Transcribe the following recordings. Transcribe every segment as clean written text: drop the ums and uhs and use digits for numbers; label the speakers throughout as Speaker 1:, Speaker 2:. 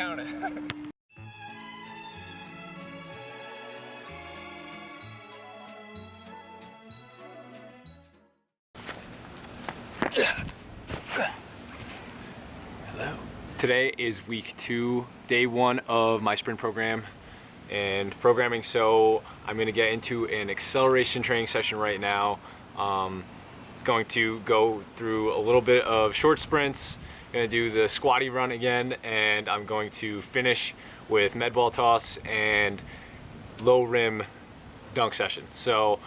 Speaker 1: count it. Hello. Today is week 2, day 1 of my sprint program and programming. So I'm going to get into an acceleration training session right now. Going to go through a little bit of short sprints. Going to do the squatty run again, and I'm going to finish with med ball toss and low rim dunk session. So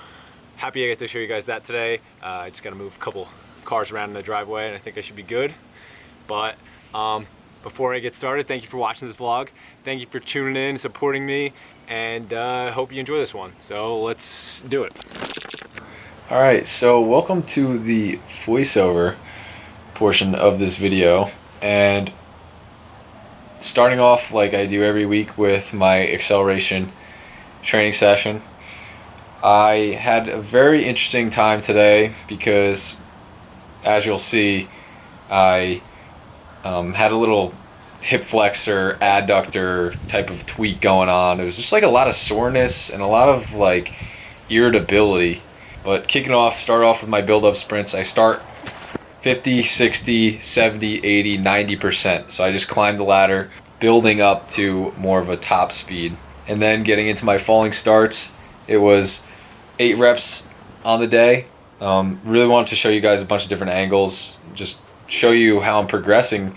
Speaker 1: happy I get to show you guys that today. I just got to move a couple cars around in the driveway, and I think I should be good. But before I get started, thank you for watching this vlog. Thank you for tuning in, supporting me, and I hope you enjoy this one. So let's do it. Alright, so welcome to the voiceover portion of this video, and starting off like I do every week with my acceleration training session. I had a very interesting time today because, as you'll see, I had a little hip flexor, adductor type of tweak going on. It was just like a lot of soreness and a lot of like irritability. But start off with my build-up sprints. I start 50, 60, 70, 80, 90%. So I just climb the ladder, building up to more of a top speed. And then getting into my falling starts, it was 8 reps on the day. Really wanted to show you guys a bunch of different angles, just show you how I'm progressing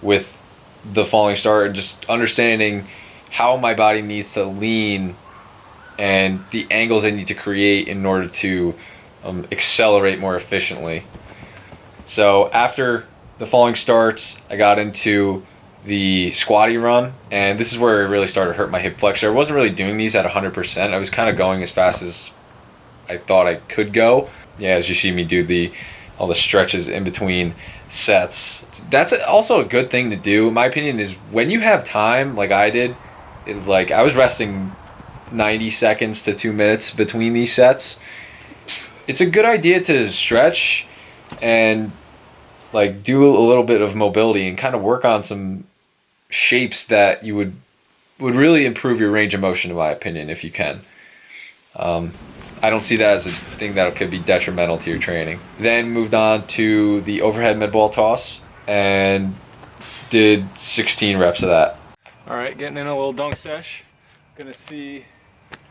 Speaker 1: with the falling start and just understanding how my body needs to lean and the angles I need to create in order to accelerate more efficiently. So after the falling starts, I got into the squatty run, and this is where it really started to hurt my hip flexor. I wasn't really doing these at 100%. I was kind of going as fast as I thought I could go. Yeah, as you see me do all the stretches in between sets. That's also a good thing to do, in my opinion, is when you have time, like I did, I was resting 90 seconds to 2 minutes between these sets. It's a good idea to stretch and like do a little bit of mobility and kind of work on some shapes that you would really improve your range of motion, in my opinion, if you can. I don't see that as a thing that could be detrimental to your training. Then moved on to the overhead med ball toss and did 16 reps of that. All right, getting in a little dunk sesh. Gonna see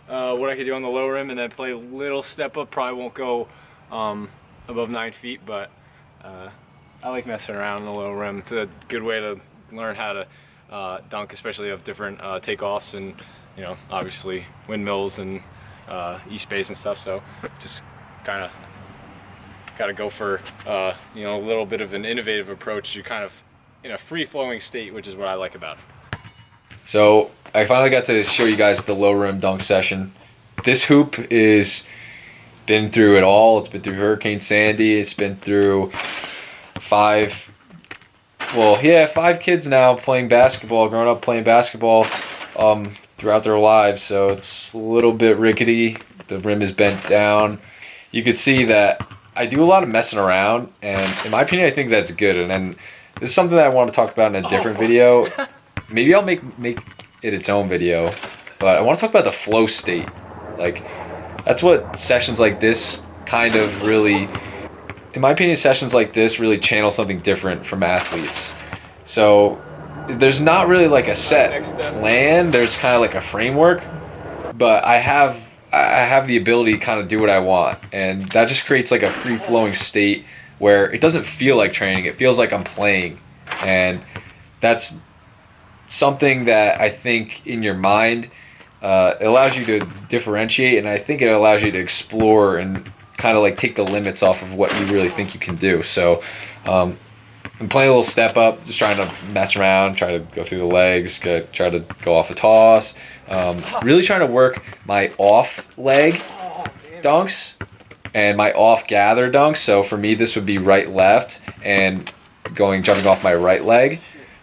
Speaker 1: what I could do on the low rim and then play a little step up. Probably won't go above 9 feet, but I like messing around in the low rim. It's a good way to learn how to dunk, especially of different takeoffs and, you know, obviously windmills and E-space and stuff. So just kind of got to go for you know, a little bit of an innovative approach to kind of in a free-flowing state, which is what I like about it. So I finally got to show you guys the low rim dunk session. This hoop is been through it all. It's been through Hurricane Sandy. It's been through 5 kids now playing basketball, growing up playing basketball throughout their lives. So it's a little bit rickety. The rim is bent down. You could see that I do a lot of messing around, and in my opinion, I think that's good. And then this is something that I want to talk about in a different video. Maybe I'll make it its own video, but I want to talk about the flow state. Like, that's what sessions like this kind of really, in my opinion, sessions like this really channel something different from athletes. So there's not really like a set plan. There's kind of like a framework, but I have the ability to kind of do what I want, and that just creates like a free-flowing state where it doesn't feel like training. It feels like I'm playing, and that's something that I think in your mind it allows you to differentiate, and I think it allows you to explore and kind of like take the limits off of what you really think you can do. So I'm playing a little step up, just trying to mess around, try to go through the legs, try to go off a toss, really trying to work my off leg dunks and my off gather dunks. So for me, this would be right left and jumping off my right leg.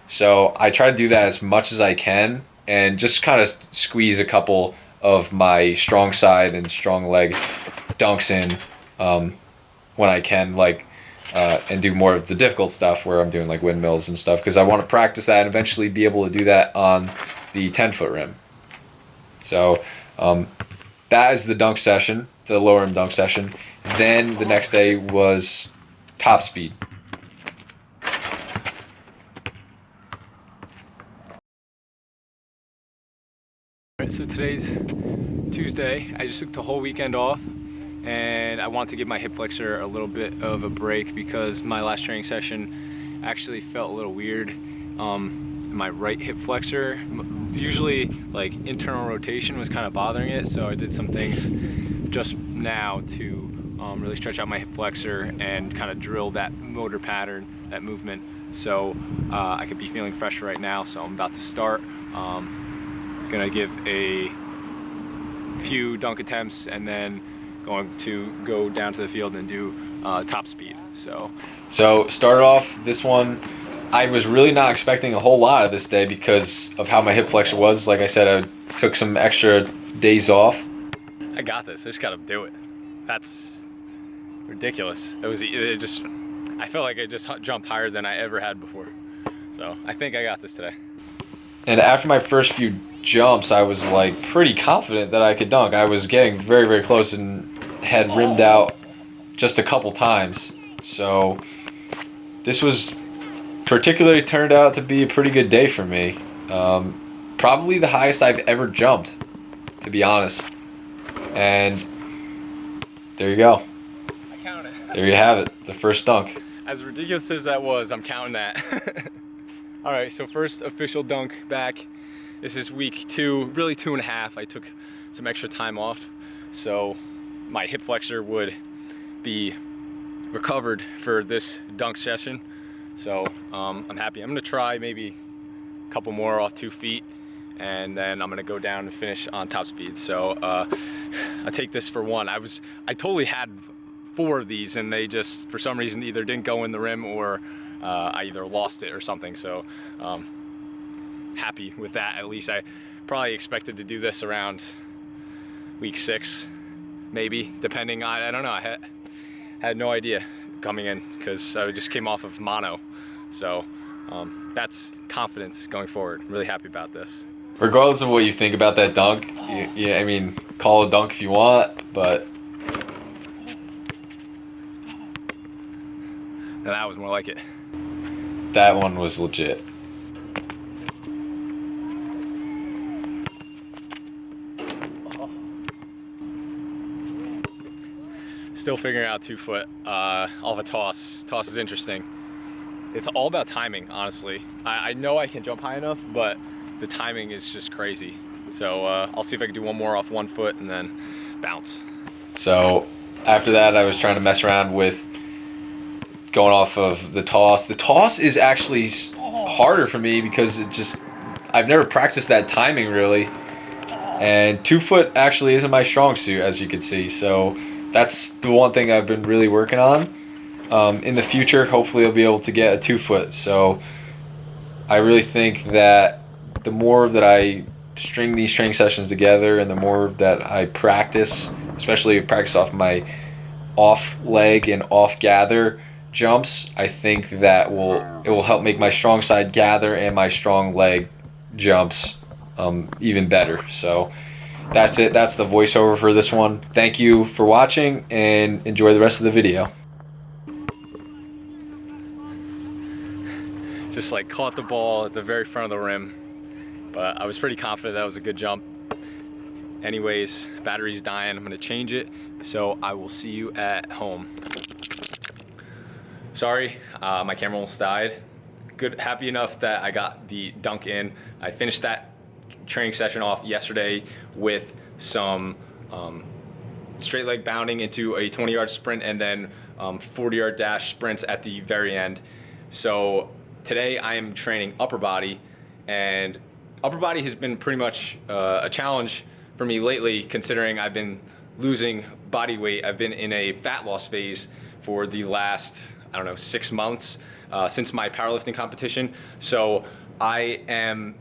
Speaker 1: So I try to do that as much as I can and just kind of squeeze a couple of my strong side and strong leg dunks in when I can. Like and do more of the difficult stuff where I'm doing like windmills and stuff, because I want to practice that and eventually be able to do that on the 10-foot rim. So that is the dunk session, the lower rim dunk session. Then the next day was top speed. Alright, so today's Tuesday. I just took the whole weekend off, and I want to give my hip flexor a little bit of a break because my last training session actually felt a little weird. My right hip flexor, usually like internal rotation, was kind of bothering it, so I did some things just now to really stretch out my hip flexor and kind of drill that motor pattern, that movement, so I could be feeling fresh right now. So I'm about to start. Gonna give a few dunk attempts and then going to go down to the field and do top speed. So started off this one. I was really not expecting a whole lot of this day because of how my hip flexor was. Like I said, I took some extra days off. I got this. I just gotta do it. That's ridiculous. I felt like I just jumped higher than I ever had before. So I think I got this today. And after my first few jumps, I was like pretty confident that I could dunk. I was getting very, very close and had rimmed out just a couple times. So this was particularly turned out to be a pretty good day for me. Probably the highest I've ever jumped, to be honest. And there you go. I count it. There you have it, the first dunk. As ridiculous as that was, I'm counting that. Alright, so first official dunk back. This is week 2, really 2.5. I took some extra time off, so my hip flexor would be recovered for this dunk session. So I'm happy. I'm gonna try maybe a couple more off 2 feet, and then I'm gonna go down and finish on top speed. So I take this for one. I totally had 4 of these, and they just for some reason either didn't go in the rim or I either lost it or something. So happy with that. At least I probably expected to do this around week 6, maybe, depending. I don't know. I had no idea coming in because I just came off of mono. So that's confidence going forward. I'm really happy about this. Regardless of what you think about that dunk, I mean, call it a dunk if you want, but now that was more like it. That one was legit. Still figuring out 2 foot off a toss. Toss is interesting. It's all about timing, honestly. I know I can jump high enough, but the timing is just crazy. So I'll see if I can do one more off 1 foot and then bounce. So after that, I was trying to mess around with going off of the toss. The toss is actually harder for me because I've never practiced that timing really. And 2 foot actually isn't my strong suit, as you can see. So that's the one thing I've been really working on. In the future, hopefully I'll be able to get a 2 foot. So I really think that the more that I string these training sessions together and the more that I practice, especially practice off my off leg and off gather jumps, I think that it will help make my strong side gather and my strong leg jumps even better. So that's it. That's the voiceover for this one. Thank you for watching and enjoy the rest of the video. Just like caught the ball at the very front of the rim, but I was pretty confident that was a good jump. Anyways, battery's dying. I'm gonna change it, so I will see you at home. Sorry, my camera almost died. Happy enough that I got the dunk in. I finished that training session off yesterday with some straight leg bounding into a 20-yard sprint and then 40-yard dash sprints at the very end. So today I am training upper body, and upper body has been pretty much a challenge for me lately, considering I've been losing body weight. I've been in a fat loss phase for the last, I don't know, 6 months since my powerlifting competition. So I am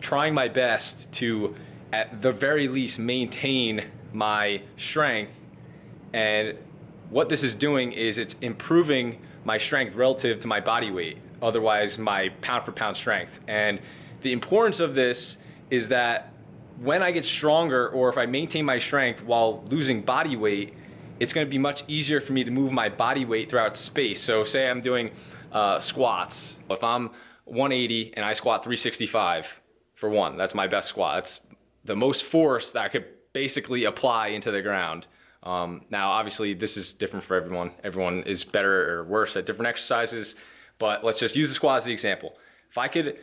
Speaker 1: trying my best to, at the very least, maintain my strength and what this is doing is it's improving my strength relative to my body weight, otherwise my pound for pound strength. And the importance of this is that when I get stronger, or if I maintain my strength while losing body weight, it's going to be much easier for me to move my body weight throughout space. So say I'm doing squats. If I'm 180 and I squat 365 for one, that's my best squat. That's the most force that I could basically apply into the ground. Now, obviously, this is different for everyone. Everyone is better or worse at different exercises, but let's just use the squat as the example. If I could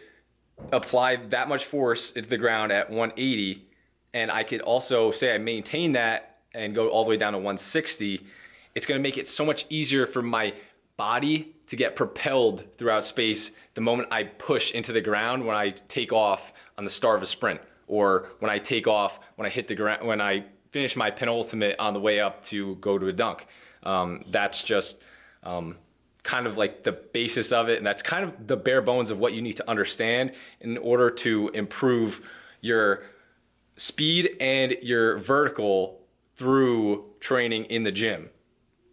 Speaker 1: apply that much force into the ground at 180, and I could also say I maintain that and go all the way down to 160, it's gonna make it so much easier for my body to get propelled throughout space the moment I push into the ground when I take off on the start of a sprint, or when I take off, when I hit the ground, when I finish my penultimate on the way up to go to a dunk. That's just kind of like the basis of it, and that's kind of the bare bones of what you need to understand in order to improve your speed and your vertical through training in the gym.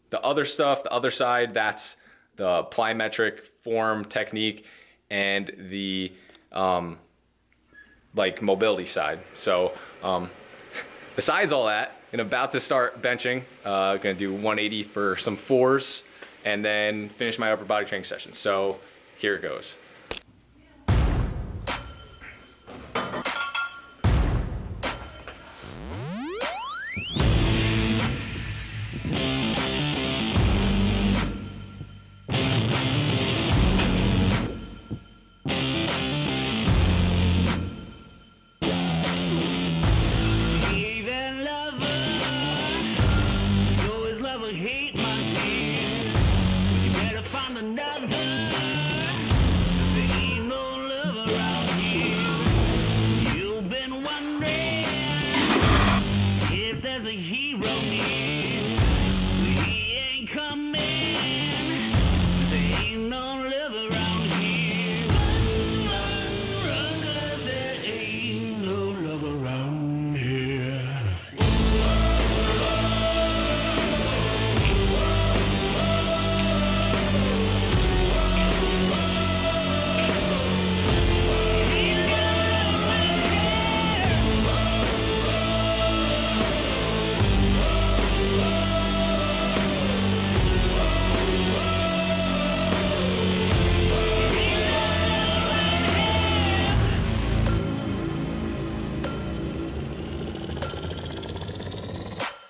Speaker 1: The other stuff, the other side, that's the plyometric form, technique, and the like mobility side. So besides all that, I'm about to start benching. Gonna do 180 for some fours, and then finish my upper body training session. So here it goes.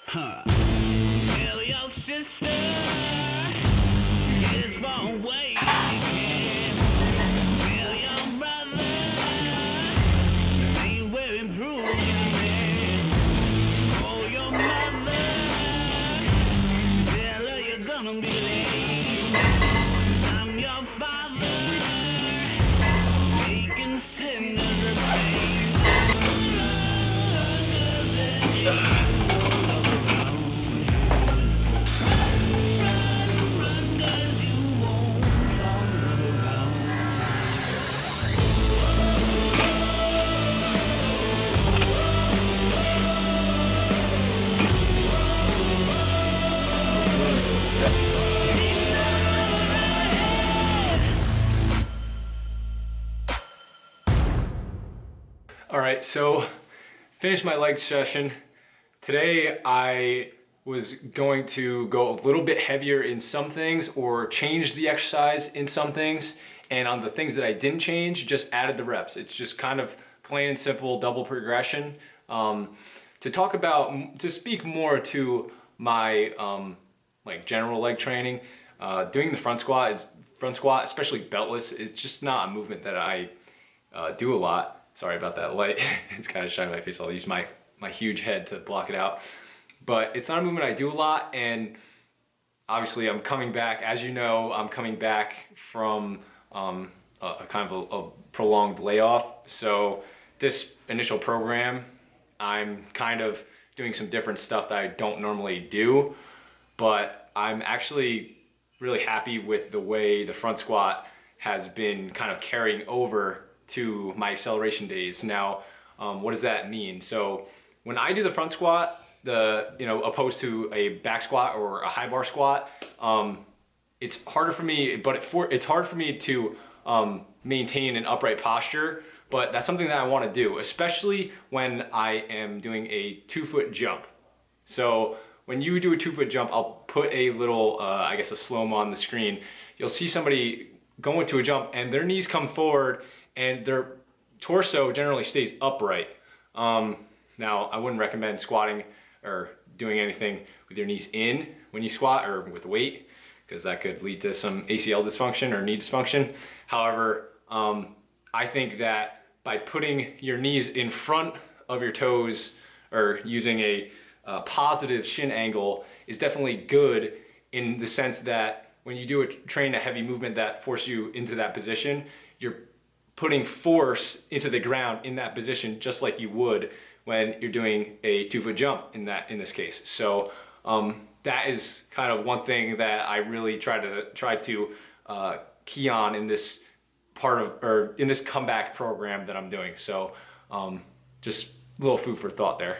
Speaker 2: Tell your sister it's one way she can. Tell your brother see where improvement is. For your mother, tell her you're gonna be late. 'Cause I'm your father, making sinners a pain.
Speaker 1: All right, so finished my leg session. Today I was going to go a little bit heavier in some things or change the exercise in some things, and on the things that I didn't change, just added the reps. It's just kind of plain and simple double progression. To speak more to my like general leg training, doing the front squat, especially beltless, is just not a movement that I do a lot. Sorry about that light. It's kind of shining in my face. I'll use my huge head to block it out. But it's not a movement I do a lot, and obviously I'm coming back. As you know, I'm coming back from a kind of a prolonged layoff. So this initial program, I'm kind of doing some different stuff that I don't normally do, but I'm actually really happy with the way the front squat has been kind of carrying over to my acceleration days. Now, what does that mean? So when I do the front squat, opposed to a back squat or a high bar squat. It's harder for me, it's hard for me to maintain an upright posture, but that's something that I want to do, especially when I am doing a 2-foot jump. So when you do a 2-foot jump, I'll put a little, a slow-mo on the screen. You'll see somebody go into a jump and their knees come forward and their torso generally stays upright. Now, I wouldn't recommend squatting or doing anything with your knees in when you squat or with weight, because that could lead to some ACL dysfunction or knee dysfunction. However, I think that by putting your knees in front of your toes or using a positive shin angle is definitely good, in the sense that when you do train a heavy movement that forces you into that position, you're putting force into the ground in that position, just like you would when you're doing a 2-foot jump in this case. So that is kind of one thing that I really try to key on in this in this comeback program that I'm doing. So just a little food for thought there.